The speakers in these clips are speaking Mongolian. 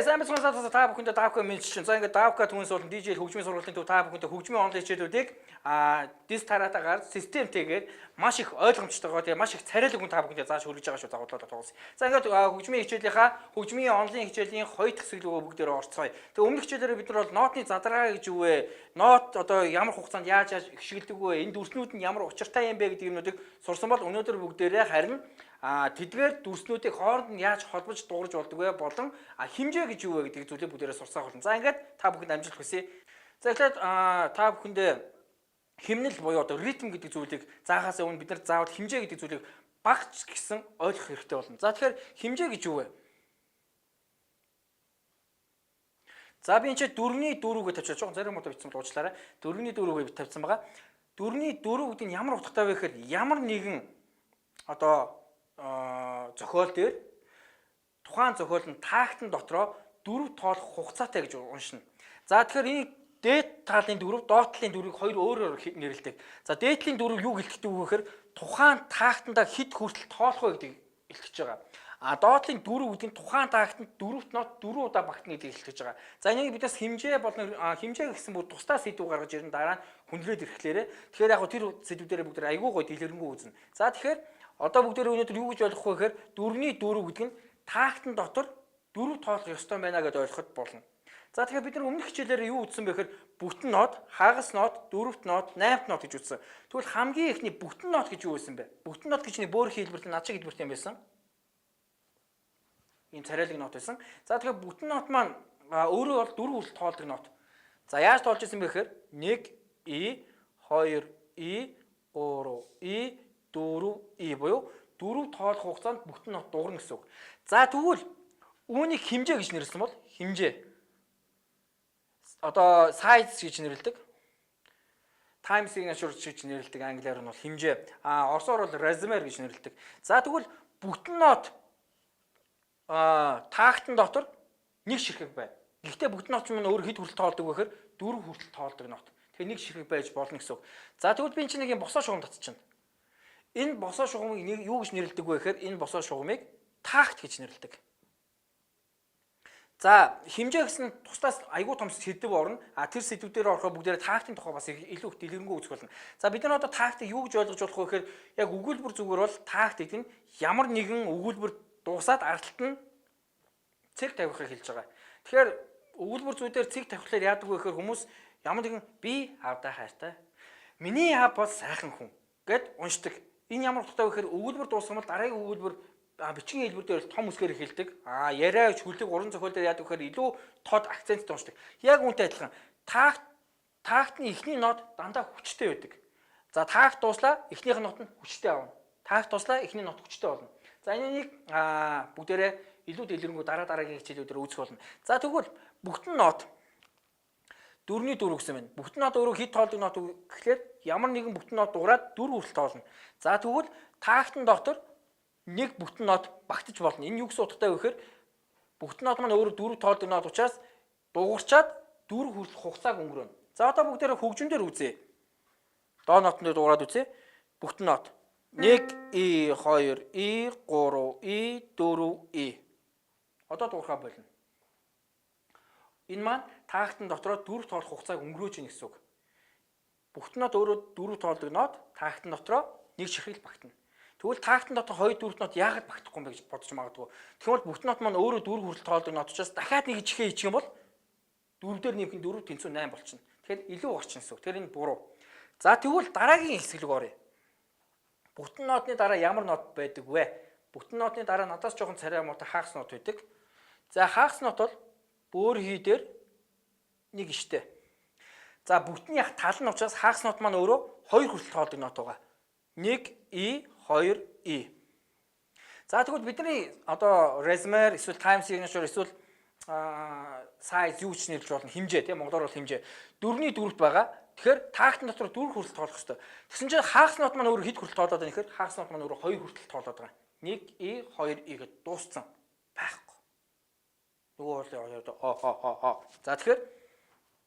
сайн бацхан та бүхэндээ даавка мэдчихэн. За ингээд даавка түнс болон DJ хөгжмийн сургуулийн төв та бүхэндээ хөгжмийн онлайн хичээлүүдийг дис таратагаар системтэйгээр маш их ойлгомжтойгоо тэгээ маш их царайлаг хүн та бүхэндээ зааж хүргэж байгаа шүү дагууллаа тоглосон. За ингээд хөгжмийн хичээлийнхаа хөгжмийн онлайн хичээлийн 2 дахь хэсэг рүү бүгдээрээ орцгоё. Тэгээ өмнөх хичээлээр бид нар бол нотны задраа гэж юу вэ? Нот одоо ямар хугацаанд яаж хишгэлдэг вэ? Энэ дүрснүүд нь ямар учиртай юм бэ гэдэг юмнуудыг сурсан бол өнөөдөр бүгдээрээ харин тэдгээр дүрснүүдийг хооронд нь яаж холбож дуурж болдог вэ? Болон хэмжээ гэж юу вэ гэдэг зүйлийг бүгдээрээ сурсаах болно. За ингээд та бүхэнд амжилт хүсье. За эхлээд та бүхэндээ хэмнэл буюу одоо ритм гэдэг зүйлийг заахаас өмнө бид нар заавал хэмжээ гэдэг зүйлийг багч гэсэн ойлгох хэрэгтэй болно. За тэгэхээр хэмжээ гэж юу вэ? За би энэ ч 4-ний 4 гэж тавьчихсан. Жоохон зарим удаа бичсэн бол уучлаарай. 4-ний 4 гэж тавьсан байгаа. 4-ний 4 гэдэг нь ямар утгатай вэ гэхээр ямар нэгэн одоо зохиол дээр тухайн зохиол нь таагтан дотроо 4 тоолох хугацаатай гэж уншина. За тэгэхээр энэ дээд талын 4, доод талын 4-ийг хоёр өөрөөр нэрлэдэг. За дээдлийн 4 юу хэлэхдээ вэ гэхээр тухайн таагтандаа хэд хүртэл тоолох вэ гэдгийг илтгэж байгаа. Доотлын 4 гэдэг нь тухайн таагтанд 4-т нот 4 удаа багтна гэдгийг илтгэж байгаа. За энийг бидээс хэмжээ болон хэмжээ гэсэн бүр тусдаа сэдв гаргаж ирэн дараа нь хүндрээд ирэхлээрээ тэгэхээр яг тэр сэдвүүдээр бүгд айгүй гой дэлгэрэнгүй үзнэ. За тэгэхээр одоо бүгдээр өнөөдөр юу гэж ойлгох вэ гэхээр 4-ний 4 гэдэг нь таагтан дотор 4 тоолох ёстой байна гэдээ ойлгоход болно. За тэгэхээр бид нар өмнөх хичээлээр юу үзсэн бэ гэхээр бүтэн нот, хагас нот, дөрөвт нот, 8-т нот гэж үзсэн. Тэгвэл хамгийн ихний бүтэн нот гэж юу байсан бэ? Бүтэн нот гэж нэг бөөрийн хэлбэрт над шиг хэлбэрт юм байсан. Энэ царайлаг нот байсан. За тэгэхээр бүтэн нот маань өөрөө бол 4 хүртэл тоолдог нот. За яаж тоолж ирсэн бэ гэхээр 1 И, 2 И, 3 И, 4 И буюу 4 тоолох хугацаанд бүтэн нот дуурна гэсэн үг. За тэгвэл үүнийг хэмжээ гэж нэрлсэн бол хэмжээ. Одоо size гэж нэрлэдэг. Time signature гэж нэрлэдэг англиар нь бол хэмжээ. Оросоор бол размер гэж нэрлэдэг. За тэгвэл бүтэн нот таагтан дотор нэг ширхэг бай. Гэхдээ бүтэн нот маань өөр хэд хүртэл тоолдог вэ гэхээр 4 хүртэл тоолдог нот. Тэгэхээр нэг ширхэг байж болно гэсэн үг. За тэгвэл би энэ чинь нэг юм босоо шугам татчихна. Энэ босоо шугамыг юу гэж нэрлэдэг вэ гэхээр энэ босоо шугамыг таагт гэж нэрлэдэг. За хэмжээ гэсэн туслаас айгүй том сэдв орно. Тэр сэдвүүдээр орохоо бүгдээрээ таагтын тухай бас илүү их дэлгэрэнгүй үзэх болно. За бид нар одоо таагтыг юу гэж ойлгож болох вэ гэхээр яг өгүүлбэр зүгээр бол таагт гэдэг нь ямар нэгэн өгүүлбэр дуусаад аралтад нь цэг тавихыг хэлж байгаа. Тэгэхээр өгүүлбэр зүйдээр цэг тавихлаар яадаг вэ гэхээр хүмүүс ямар нэгэн би аавдаа хайртай. Миний аав бол сайхан хүн гэд уншдаг. Энэ ямар утгатай вэ гэхээр өгүүлбэр дуусгах бол дараагийн өгүүлбэр бичгийн хэлбэр дээр том үсгээр хэлдэг. Яриа хүлэг уран зохиол дээр яадаг гэхээр илүү тод акценттэй уншдаг. Яг үүнтэй адилхан таагтны эхний нот дандаа хүчтэй байдаг. За таагт дууслаа эхнийх нь нот нь хүчтэй авна. Таагт дууслаа эхний нот хүчтэй болно. За энийг бүгдээрээ илүү дэлгэрэнгүй дараагийн хичээлүүдээр үзэх болно. За тэгвэл бүтэн нот 4-ний 4 гэсэн байна. Бүтэн нот өөрөө хэд тоолдог нот гэхээр ямар нэгэн бүтэн нот дуурайад 4 хүртэл тоолно. За тэгвэл таагтан дотор нэг бүтэн нот багтаж болно. Энэ юу гэсэн утгатай вэ гэхээр бүтэн нот маань өөрөө 4 тоолдог нот учраас дуурчаад 4 хүртэл хугацааг өнгөрөөнө. За одоо бүгдээрээ хөгжмөндөр үзье. Доо нотны дуурайд үзье. Бүтэн нот 1 И, 2 И, 3 И, 4 И. Одоо дуурхаа болно. Энэ маань таагтан дотроо 4 тоолох хугацааг өнгөрөөж ийн гэсэн үг. Бүтэн нот өөрөө 4 тоолдог нот таагтан дотроо нэг ширхэг багтана. Тэгвэл таагтан дотор 2 4 нот яагаад багтахгүй юм бэ гэж бодож магадгүй. Тэгвэл бүтэн нот маань өөрөө 4 хүртэл тоолдог нот учраас дахиад нэг ижихээ хийчих юм бол 4 дээр нэмэх нь 4 тэнцүү 8 болчихно. Тэгэхээр илүү орчин гэсэн үг. Тэр энэ буруу. За тэгвэл дараагийн хэсэг рүү оръё. Бүтэн нотны дараа ямар нот байдаг вэ? Бүтэн нотны дараа надаас жоохон царай муутай хагас нот байдаг. За хагас нот бол бөөр хий дээр нэг иштэй. За бүтэн яг тал нь учраас хагас нот маань өөрөө 2 хүртэл тоолдог нот байгаа. 1 И, 2 И. За тэгвэл бидний одоо размер эсвэл time signature эсвэл size юу ч нэрлэж болно хэмжээ тийм монголоор бол хэмжээ 4-ний 4-т байгаа. Тэгэхээр таагтан дотор 4 хүртэл тоолох хэрэгтэй. Тэгсэн чинь хагас нот маань өөрөө хэд хүртэл тоолоод байна гэхээр хагас нот маань өөрөө 2 хүртэл тоолоод байгаа. 1 И, 2 И гэд дууссан. Байхгүй. Нөгөө бол За тэгэхээр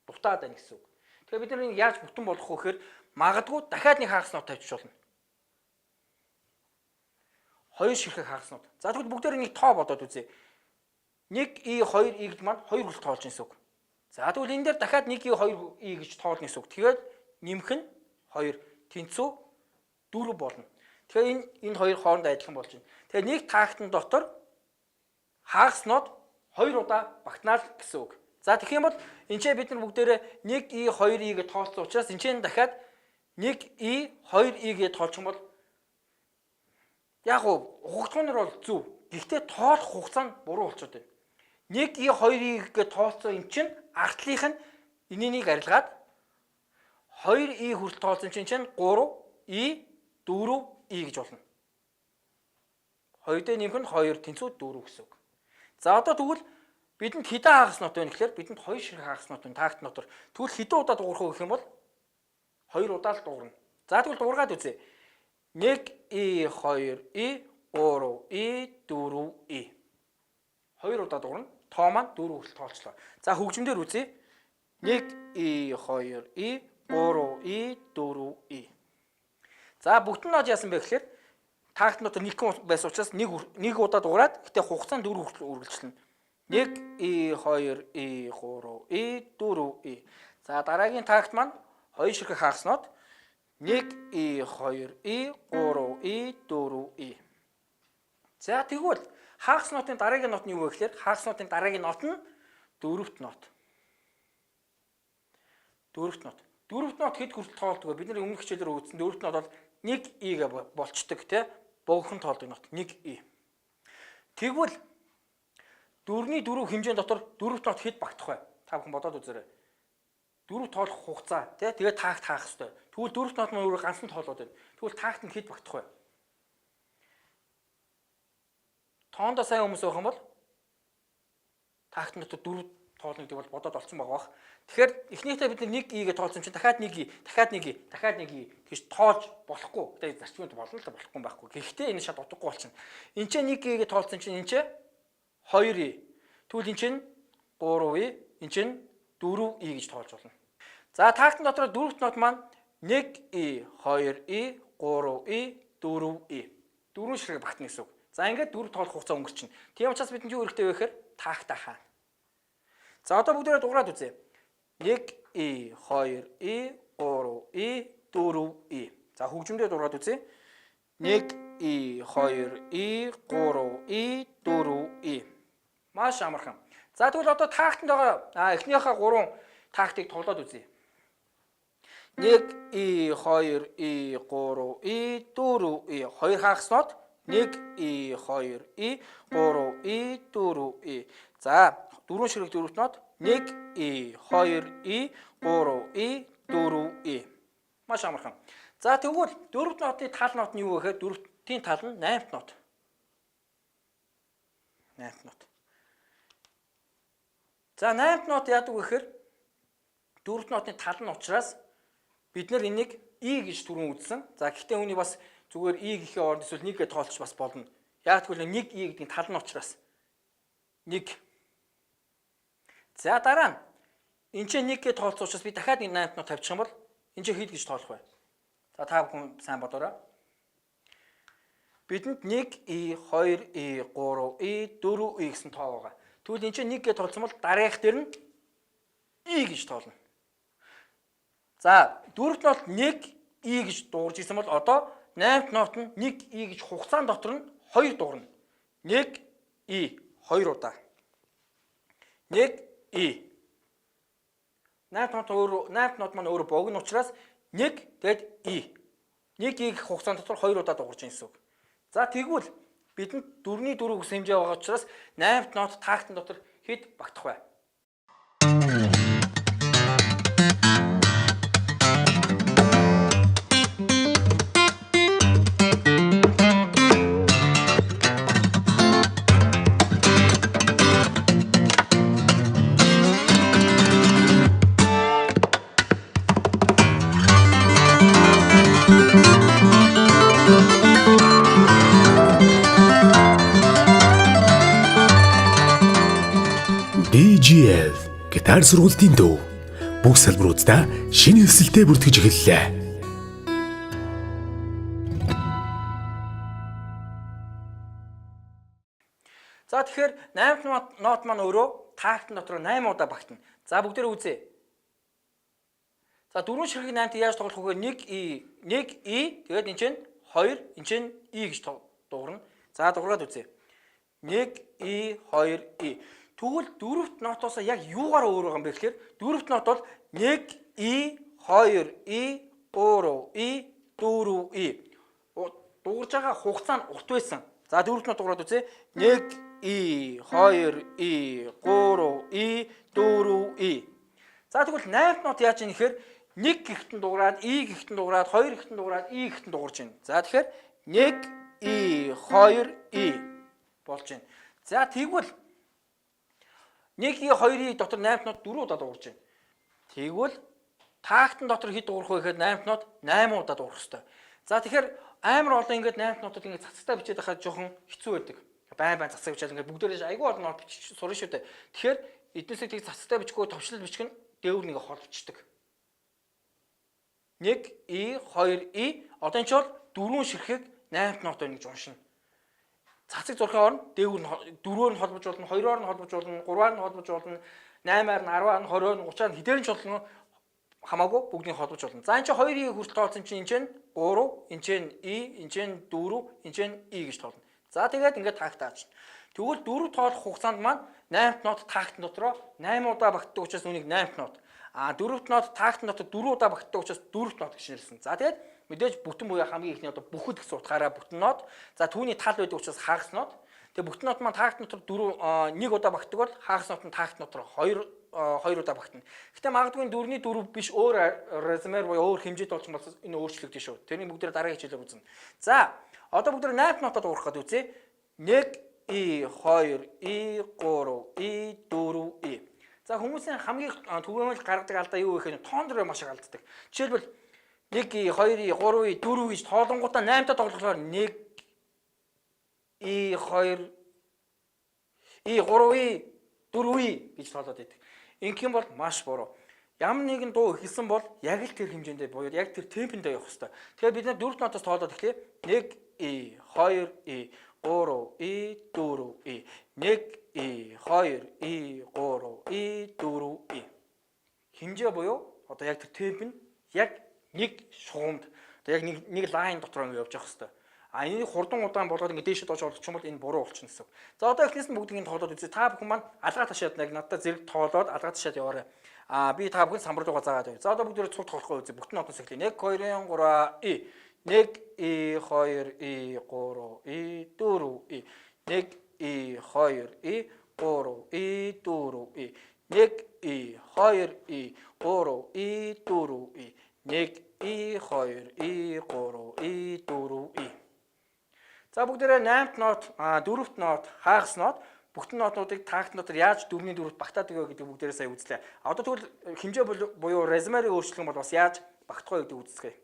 дутаад байна гэсэн үг. Тэгэхээр бид нар яаж бүтэн болгох вэ гэхээр магадгүй дахиад нэг хагас нот тавьчих болно. 2 ширхэг хагаснууд. За тэгвэл бүгдээр нэг тоо бодоод үзье. 1e 2e гэдэг маань 2 хүртэл тоолж гэсэн үг. За тэгвэл энэ дээр дахиад 1e 2e гэж тоолно гэсэн үг. Тэгэхээр нэмэх нь 2 тэнцүү 4 болно. Тэгэхээр энэ хоёр хоорондоо адилхан болж байна. Тэгэхээр нэг таагтан дотор хагас нот 2 удаа багтнаа гэсэн үг. За тэгэх юм бол энэ ч бид нар бүгдээрээ 1e 2e гэж тоолсон учраас энэ ч дахиад 1e 2e гэж тоолчих юм бол яг хугацаанаар бол зөв. Гэхдээ тоолох хугацаа нь буруу болчиход байна. 1e 2e гэж тооцсон юм чинь артлынх нь энэнийг арилгаад 2e хүртэл тооцсон чинь 3e 4e гэж болно. 2-д нэмэх нь 2 тэнцүү 4 гэсэн үг. За одоо тэгвэл бидэнд хэдэн хагас нот байна гэхээр бидэнд 2 ширхэг хагас нот байна таагт нотор. Тэгвэл хэдэн удаа дуурах вэ гэх юм бол 2 удаа л дуурна. За тэгвэл дуургаад үзье. 1e 2e 3e 4e 2 удаа дуурна. Тоо маань 4 хүртэл тоолчлоо. За хөгжмөндөр үзье. 1e 2e 3e 4e. За бүгд нь яаж яасан бэ гэхээр таагт нот нэг байсан учраас нэг удаа дуурайд гэтээ хугацаа нь 4 хүртэл үргэлжлэнэ. 1e 2e 3e 4e. За дараагийн таагт маань 2 ширхэг хагас нот 1e 2e 3e 4e. За тэгвэл хагас нотын дараагийн нот нь юу вэ гэхээр хагас нотын дараагийн нот нь дөрөвт нот. Дөрөвт нот. Дөрөвт нот хэд хүртэл тоолдог вэ? Бид нар өмнөх хичээлээр үзсэн дөрөвт нот бол 1e гэ болчдөг тий. Богинохон тоолдог нот 1e. Тэгвэл 4-ний 4 хэмжээний дотор дөрөвт нот хэд багтах вэ? Та бүхэн бодоод үзээрэй. 4 тоолох хугацаа тий. Тэгээд таагт хаах хэрэгтэй. Тэгвэл дөрөвт нот нь өөрөө ганцхан тоолоод байна. Тэгвэл таагт нь хэд багтах вэ? Тоондоо сайн хүмүүс байх юм бол таагт дотор 4 тоолно гэдэг бол бодоод олцсон байгаа бах. Тэгэхээр эхнийхдээ бид 1e гэж тоолсон чинь дахиад 1e, дахиад 1e, дахиад 1e гэж тоолж болохгүй. Тэгээд зарчмууд болно л болохгүй байхгүй. Гэхдээ энэ шат утгагүй болчихно. Энд чинь 1e гэж тоолсон чинь энэ чинь 2e. Тэгвэл энэ чинь 3e, энэ чинь 4e гэж тоолж болно. За таагт дотор дөрөвт нот маань 1e, 2e, 3e, 4e. 4 ширхэг багтна гэсэн үг. За ингээд 4 тоолох хугацаа өнгөрчнө. Тийм учраас бидэнд юу хэрэгтэй вэ гэхээр таагтаа хаана. За одоо бүгдээрээ дуурайд үзье. 1e 2e 3e 4e. За хөгжмөдөө дуурайд үзье. 1e 2e 3e 4e. Маш амархан. За тэгвэл одоо таагтанд байгаа эхнийхээ 3 таагтыг тоглоод үзье. 1e 2e 3e 4e 2 хагас нот 1e 2e 3e 4e. За 4 ширхэг дөрөвт нот 1e 2e 3e 4e. Маш амархан. За тэгвэл дөрөвт нотын тал нот нь юу вэ гэхээр дөрөвтийн тал нь 8-т нот. 8-т нот. За 8-т нот яадаг вэ гэхээр дөрөвт нотын тал нь учраас бид нар энийг e гэж түрүүн үзсэн. За гэхдээ үүний бас зүгээр e гэхийн оронд эсвэл 1 гэж тоолчих бас болно. Яг тэгвэл 1e гэдэг тал нь учраас 1. За дараа нь энэ чинь 1 гэж тоолцсон учраас би дахиад 8-т нот тавьчих юм бол энэ чинь хэд гэж тоолох вэ? За та бүхэн сайн бодоорой. Бидэнд 1e, 2e, 3e, 4e гэсэн тоо байгаа. Тэгвэл энэ чинь 1 гэж тоолсон бол дараагийнх дээр нь e гэж тоолно. За дөрөвт нот 1e гэж дуурж ирсэн бол одоо 8-т нот нь 1e гэж хугацаан дотор нь 2 дуурна. 1e 2 удаа. 1e. 8-т нот маань өөрөө богино учраас 1 тэгэд e. 1e гэх хугацаан дотор 2 удаа дуурж ирсэн үг. За тэгвэл бидэнд 4-ний 4 гэсэн хэмжээ байгаа учраас 8-т нот таагтан дотор хэд багтах вэ? DGF гитар сургалтын төв бүх салбаруудаа шинэ өсөлтөд бүртгэж эхэллээ. За тэгэхээр 8 нот маань өөрөө тактн дотор 8 удаа багтана. За бүгдээрээ үзье. За дөрвөн ширхэг 8-т яаж тоглох вэ? 1 E тэгээд энэ чинь 2 энэ чинь E гэж дуурна. За дуурайд үзье. 1 E 2 E. Тэгвэл дөрөвт нотоос яг юугаар өөр байгаа юм бэ гэхээр дөрөвт нот бол 1 E 2 E 3 E 4 E. Дуурж байгаа хугацаа нь урт байсан. За дөрөвт нот дуурайд үзье. 1 E 2 E 3 E 4 E. За тэгвэл 8-т нот яаж ийм гэхээр 1 гихтэн дуурайд E гихтэн дуурайд 2 гихтэн дуурайд E гихтэн дуурж байна. За тэгэхээр 1 E 2 E болж байна. За тэгвэл 1 E 2 E дотор 8-т нот 4 удаа дуурж байна. Тэгвэл тактн дотор хэд дуурах вэ гэхээр 8-т нот 8 удаа дуурах ёстой. За тэгэхээр амар олон ингээд 8-т нотууд ингээд цацагтаа бичээд байхад жоохон хэцүү байдаг. Байн цацаг бичээд ингээд бүгдээрээ айгүй олон нот бичих сурна шүү дээ. Тэгэхээр эднээсээ тийг цацагтаа бичихгүй товчлол бичих нь дээгүүр нэгэ холбочдөг. 1 E 2 E одоо энэ ч бол дөрвөн ширхэг 8-т нот байна гэж уншина. Цацаг зурхын орно дээгүүр нь 4-оор нь холбож болно, 2-оор нь холбож болно, 3-аар нь холбож болно, 8-аар нь 10-аар нь 20-оор нь 30-аар нь хэдээр нь ч болно хамаагүй бүгдийг холбож болно. За энэ чинь 2 E хүртэл тооцсон чинь энэ чинь 3, энэ чинь E, энэ чинь 4, энэ чинь E гэж тоолно. За тэгээд ингээд такт аачна. Тэгвэл 4 тоолох хугацаанд маань 8-т нот тактн дотроо 8 удаа багтдаг учраас үнийг 8-т нот. А 4-т нот тактн дотор 4 удаа багтдаг учраас 4-т нот гэж нэрлсэн. За тэгээд мэдээж бүтэн буюу хамгийн ихний одоо бүхэл гэсэн утгаараа бүтэн нот. За түүний тал байдаг учраас хагас нот. Тэгээд бүтэн нот маань тактн дотор 1 удаа багтдаг бол хагас нот нь тактн дотор 2 удаа багтана. Гэтэ магадгүй 4-ний 4 биш өөр резюмер буюу өөр хэмжээд болж байгаа бол энэ өөрчлөгдөн шүү. Тэрний бүгдээр дараагийн хичээлээр үзнэ. За одоо бүгдээр 8 нотод уурах гэдэг үзье. 1 E 2 E 3 E 4 E. За хүмүүсийн хамгийн түгээмэл гаргадаг алдаа юу вэ гэхээр тоон дээр маш их алддаг. Жишээлбэл 1 E 2 E 3 E 4 гэж тоолонгуудаа 8-таа тоглохлоор 1 E 2 E 3 E 4 E гэж тоолоод байдаг. Ингэх юм бол маш буруу. Ямар нэгэн дуу ихэлсэн бол яг л тэр хэмжээндээ буюу яг тэр темпэндээ явах хэрэгтэй. Тэгэхээр бид нэр 4 нотоос тоолоод эхлэе. 1 E 2 E 3 E 4 E 1 E 2 E 3 E 4 E. Хэмжээ буюу одоо яг тэр темп нь яг нэг шугамд одоо яг нэг лайн дотор ингэ явж явах хэрэгтэй. А энийг хурдан удаан болгоод ингэ дээшээ доош оруулах юм бол энэ буруу болчихно гэсэн. За одоо эхнээс нь бүгдийг тоолоод үзье. Та бүхэн маань алгаа ташаад яг надад зэрэг тоолоод алгаа ташаад яваарай. А би та бүхэн самбарлуугаа заагаад байв. За одоо бүгдээ цуг тоглохгүй үзье. Бүтэн нотоос эхлэе. 1 2 3 E 1 E 2 E 3 E 4 E 1 E 2 E 3 E 4 E 1 E 2 E 3 E 4 E 1 E 2 E 3 E 4 E. За бүгдээрээ 8-т нот, 4-т нот, хагас нот бүтэн нотуудыг тактн дотор яаж 4-ний 4-т багтаадаг вэ гэдэг бүгдээрээ сая үзлээ. Одоо тэгвэл хэмжээ буюу резюмерийг өөрчлөх юм бол бас яаж багтах вэ гэдэг үздэсгэе.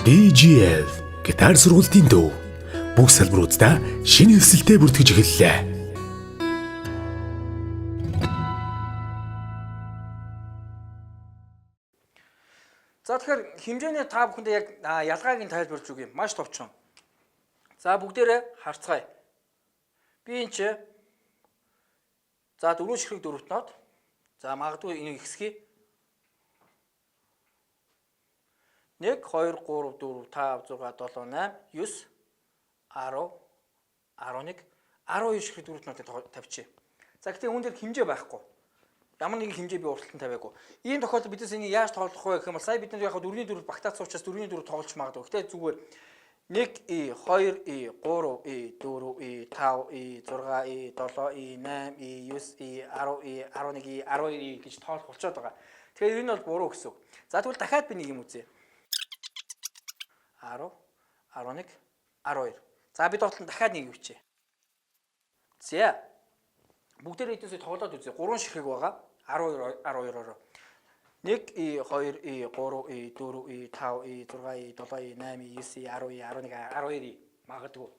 DGF гитар сургуулийн төв бүх салбаруудаа шинэ өсөлтөд бүртгэж эхэллээ. За тэгэхээр хэмжээний та бүхэндээ яг ялгааг нь тайлбарлаж өгье. Маш товчхон. За бүгдээрээ харцгаая. Би энэ ч за 4 ширхэг 4-т нот. За магадгүй энийг ихсгий. 1 2 3 4 5 6 7 8 9 10 11 12 ширхэг 4-т нотыг тавьчих. За гэхдээ үүн дээр хэмжээ байхгүй. Ямар нэгэн хэмжээ би урталтан тавиагүй. Ийм тохиолдолд бидээс энийг яаж тоглох вэ гэх юм бол сая бид нар яг 4-ний 4 багтаацсан учраас 4-ний 4 тоглож магадгүй. Гэхдээ зүгээр 1 E 2 E 3 E 4 E 5 E 6 E 7 E 8 E 9 E 10 E 11 E 12 E гэж тоолох болчиход байгаа. Тэгэхээр энэ бол буруу гэсэн үг. За тэгвэл дахиад би нэг юм үзье. 10 11 12. За би доотлон дахиад нэг юу хийе. За Бүгдээрээ эднээсээ тоглоод үзье. 3 ширхэг байгаа. 12-12-ороо. 1 2 3 4 5 6 7 8 9 10 11 12 магадгүй.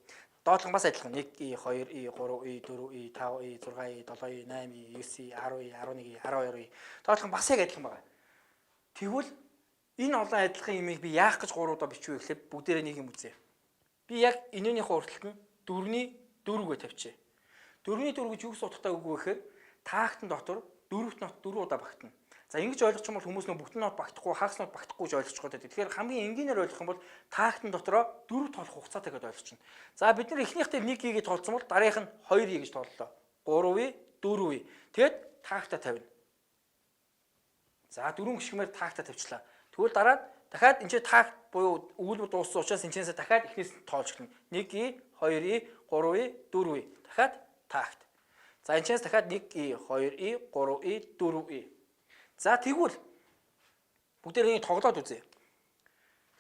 Доотлон бас адилхан 1 2 3 4 5 6 7 8 9 10 11 12. Доотлон бас яг адилхан байгаа. Тэгвэл энэ олон адилхан имийг би яах гэж 3 удаа бичвэ гэхлээр бүгдээрээ нэг юм үзье. Би яг энэнийхээ урталт нь 4-ний 4-гээ тавьчихъя. 4-ний 4 гэж юу гэсэн утгатай үг вэ гэхээр таагтан дотор 4-т нот 4 удаа багтана. За ингэж ойлгох юм бол хүмүүс нөө бүтэн нот багтахгүй, хагас нот багтахгүй гэж ойлгож байгаа. Тэгэхээр хамгийн энгийнээр ойлгох юм бол таагтан дотроо 4 тоолох хугацаатай гэж ойлгочихно. За бид нар эхнийхдээ 1 ийг тоолцсон бол дараах нь 2 ийг гэж тооллоо. 3-ийг 4-ийг. Тэгэд таагтаа тавина. За 4 гიშгмээр таагтаа тавьчлаа. Тэгвэл дараад дахиад энэ таагт буюу өгүүлбэр дууссан учраас энэчнээс дахиад эхнээс тоолж эхэлнэ. 1-ийг, 2-ийг, 3-ийг, 4-ийг. Дахиад таагт. За энэчнээс дахиад 1-ийг, 2-ийг, 3-ийг, 4-ийг. За тэгвэл бүгдээ энийг тоглоод үзье.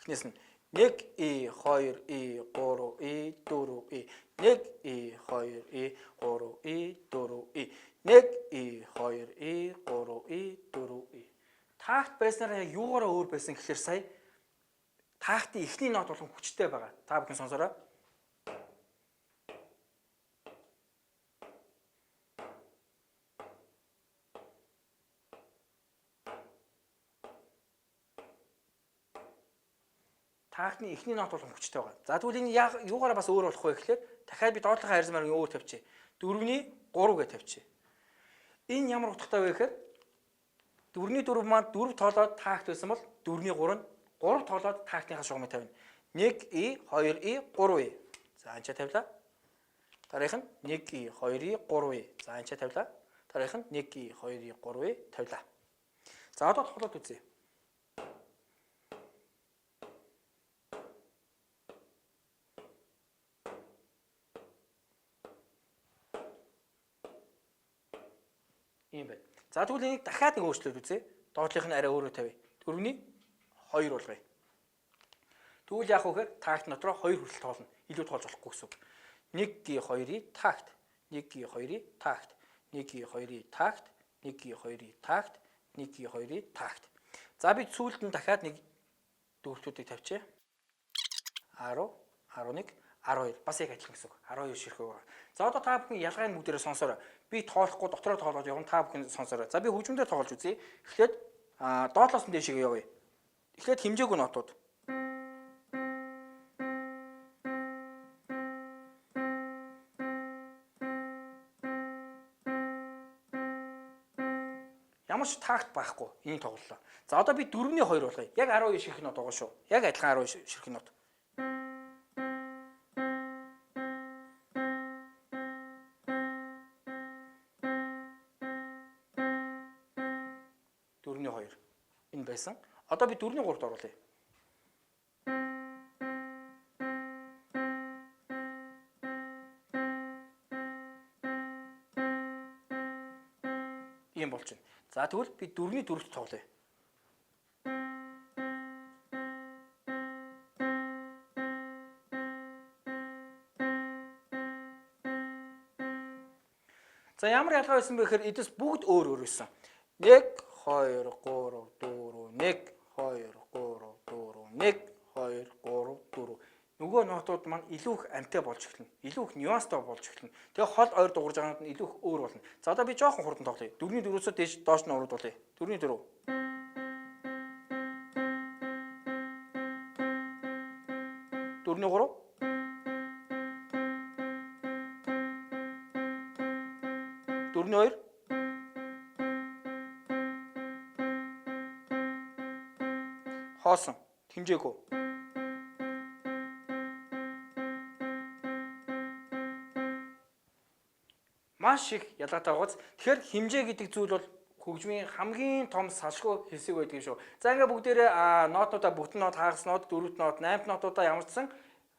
Эхнээс нь 1 2 3 4 1 2 3 4 1 2 3 4. Таагт байснараа яг юугаараа өөр байсан гэхээр сая таагтын эхний нот болон хүчтэй байгаа. Та бүхэн сонсороо. Таагтны эхний нот болон хүчтэй байгаа. За тэгвэл энэ юугаараа бас өөр болох вэ гэхээр дахиад би доотлохын харьцмаар өөр тавьчих. 4-ний 3 гэж тавьчих. Энэ ямар утгатай вэ гэхээр 4-ний 4 маань 4 тоолоод таагт байсан бол 4-ний 3 нь 3 тоолоод таагтынхаа шугамыг тавина. 1 2 3. За энэ ч тавилаа. Дараах нь 1 2 3. За энэ ч тавилаа. Дараах нь 1 2 3 тавилаа. За одоо тоглоод үзье. Ийм байна. За тэгвэл энийг дахиад нэг өөрчлөлт үзье. Доотлих нь арай өөрөөр тавья. 4-ний 2 болгоё. Тэгвэл яах вэ гэхээр таагт дотроо 2 хүртэл тоолно. Илүү тоолж болохгүй гэсэн үг. 1 2-ийг таагт, 1 2-ийг таагт, 1 2-ийг таагт, 1 2-ийг таагт, 1 2-ийг таагт. За би сүүлд нь дахиад нэг дөрвөлтүүдийг тавьчих. 10, 11, 12 бас яг адилхан гэсэн үг. 12 ширхэг байгаа. За одоо та бүхэн ялгааг нь бүгдээрээ сонсоорой. Би тоолохгүй дотроо тоолоод явна. Та бүхэн сонсоорой. За би хөгжмөдөө тоолж үзье. Эхлээд доотлоос нь дээшээ явъя. Эхлээд хэмжээгүй нотууд. Ямар ч таагт байхгүй. Энийг тоглолоо. За одоо би 4-ний 2 болгоё. Яг 12 ширхэг нот байгаа шүү. Яг адилхан 12 ширхэг нот. Энэ байсан. Одоо би 4-ний 3-т оруулъя. Ийм болж байна. За тэгвэл би 4-ний 4-т тоглоё. За ямар ялгаа байсан бэ гэхээр эдээс бүгд өөр өөр байсан. 1 2 3 4 1 2 3 4 1 1 2 3 4. Нөгөө нотууд маань илүү их амттай болж эхэлнэ. Илүү их нюанстай болж эхэлнэ. Тэгээ хол ойр дуурж байгаа нь илүү их өөр болно. За одоо би жоохон хурдан тоглоё. 4-ний 4-өөс дээш доош нь оруулъя. 4-ний 4. 4-ний 3. 4-ний 2. Хоосон. Хэмжээгүй. Маш их ялгаатай байгааз. Тэгэхээр хэмжээ гэдэг зүйл бол хөгжмийн хамгийн том салшгүй хэсэг байдаг юм шүү. За ингээ бүгдээрээ нотуудаа бүтэн нот, хагас нот, дөрөвт нот, 8 нотуудаа ямар ч сан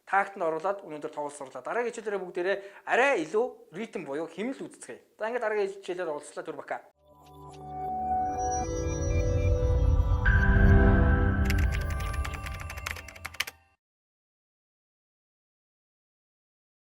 таагт нь оруулаад өнөөдөр тоглолцоорлаа. Дараагийн хичээлээрээ бүгдээрээ арай илүү ритм буюу хэмнэл үздэцгээе. За ингээ дараагийн хичээлээр уулзлаа. Түр бака.